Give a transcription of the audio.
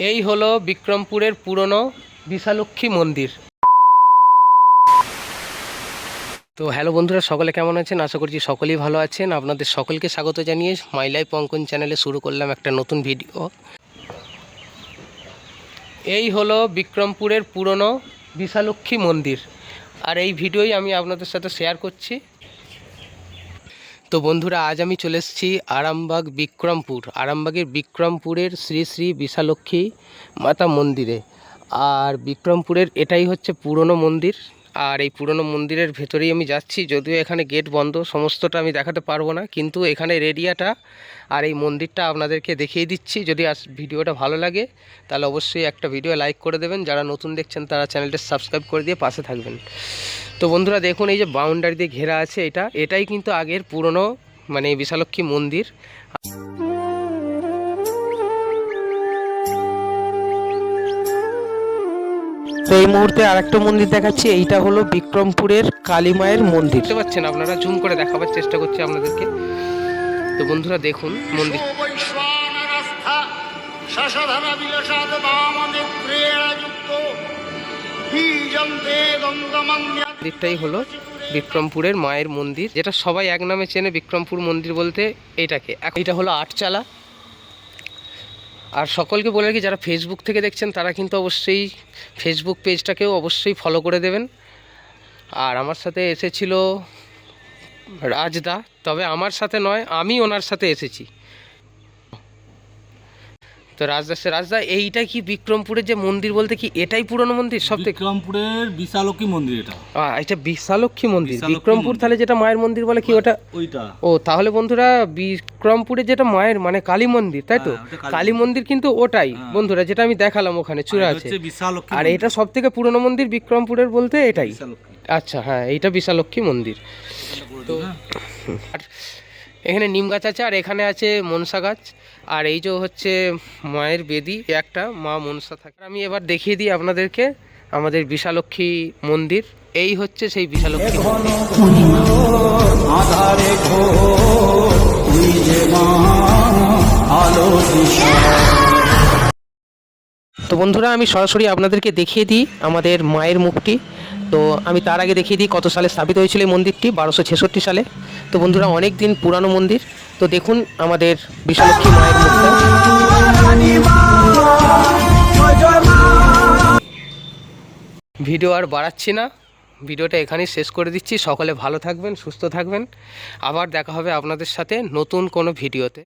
এই হলো বিক্রমপুরের পুরনো বিশালক্ষী মন্দির। তো হ্যালো বন্ধুরা, সকলে কেমন আছেন? আশা করছি সকলেই ভালো আছেন। আপনাদের সকলকে স্বাগত জানিয়ে মাই লাইফ অঙ্কন চ্যানেলে শুরু করলাম একটা নতুন ভিডিও। এই হলো বিক্রমপুরের পুরনো বিশালক্ষী মন্দির, আর এই ভিডিওই আমি আপনাদের সাথে শেয়ার করছি। তো বন্ধুরা, আজ আমি চলে এসেছি আরামবাগ আরামবাগের বিক্রমপুরের শ্রী শ্রী বিশালক্ষী মাতা মন্দিরে। আর বিক্রমপুরের এটাই হচ্ছে পুরনো মন্দির, আর এই পুরনো মন্দিরের ভেতরেই আমি যাচ্ছি। যদিও এখানে গেট বন্ধ, সমস্তটা আমি দেখাতে পারবো না, কিন্তু এখানে এরিয়াটা আর এই মন্দিরটা আপনাদেরকে দেখিয়ে দিচ্ছি। যদি ভিডিওটা ভালো লাগে তাহলে অবশ্যই একটা ভিডিও লাইক করে দেবেন। যারা নতুন দেখছেন তারা চ্যানেলটা সাবস্ক্রাইব করে দিয়ে পাশে থাকবেন। তো বন্ধুরা দেখুন, এই যে বাউন্ডারি দিয়ে ঘেরা আছে, এটাই কিন্তু আগের পুরনো বিশালক্ষী মন্দির। তো এই মুহূর্তে আরেকটা মন্দির দেখাচ্ছি। এইটা হলো বিক্রমপুরের কালী মায়ের মন্দির। দেখতে পাচ্ছেন আপনারা, জুম করে দেখাবার চেষ্টা করছি আপনাদেরকে। তো বন্ধুরা দেখুন মন্দির। মন্দিরটাই হলো বিক্রমপুরের মায়ের মন্দির, যেটা সবাই এক নামে চেনে বিক্রমপুর মন্দির বলতে এটাকে। এটা হলো আটচালা। আর সকলকে বলে রাখি, যারা ফেসবুক থেকে দেখছেন তারা কিন্তু অবশ্যই ফেসবুক পেজটাকেও অবশ্যই ফলো করে দেবেন। আর আমার সাথে এসেছিল রাজদা, তবে আমার সাথে নয়, আমি ওনার সাথে এসেছি। তো রাজদা এইটা কি বিক্রমপুরের যে মন্দির বলতে কি এটাই পুরনো মন্দির? সব থেকে বিক্রমপুরের বিশালক্ষী মন্দির এটা। এটা বিশালক্ষী মন্দির। বিক্রমপুর তাহলে যেটা মায়ের মন্দির বলে কি ওটা? ওইটা। ও তাহলে বন্ধুরা, বিক্রমপুরে যেটা মায়ের কালী মন্দির, তাই তো? কালী মন্দির কিন্তু ওটাই বন্ধুরা, যেটা আমি দেখালাম ওখানে চূড়া আছে। আর এটা সব থেকে পুরনো মন্দির বিক্রমপুরের বলতে এটাই। আচ্ছা হ্যাঁ, এইটা বিশালক্ষী মন্দির। তো এখানে নিম গাছ আছে, আর এখানে আছে মনসা গাছ। আর এই যে হচ্ছে মায়ের বেদি, একটা মা মনসা থাকে। আমি এবার দেখিয়ে দিই আপনাদেরকে আমাদের বিশালক্ষী মন্দির। এই হচ্ছে সেই বিশালক্ষী মন্দির। তো বন্ধুরা, আমি সরাসরি আপনাদেরকে দেখিয়ে দিই আমাদের মায়ের মুখটি। তো আমি তার আগে দেখিয়ে দিই কত সালে স্থাপিত হয়েছিল এই মন্দিরটি। 1266 সালে। তো বন্ধুরা, অনেক দিন পুরানো মন্দির। তো দেখুন আমাদের বিশালক্ষী মায়ের মুখটা। ভিডিও আর বাড়াচ্ছি না, ভিডিওটা এখানেই শেষ করে দিচ্ছি। সকলে ভালো থাকবেন, সুস্থ থাকবেন। আবার দেখা হবে আপনাদের সাথে নতুন কোনো ভিডিওতে।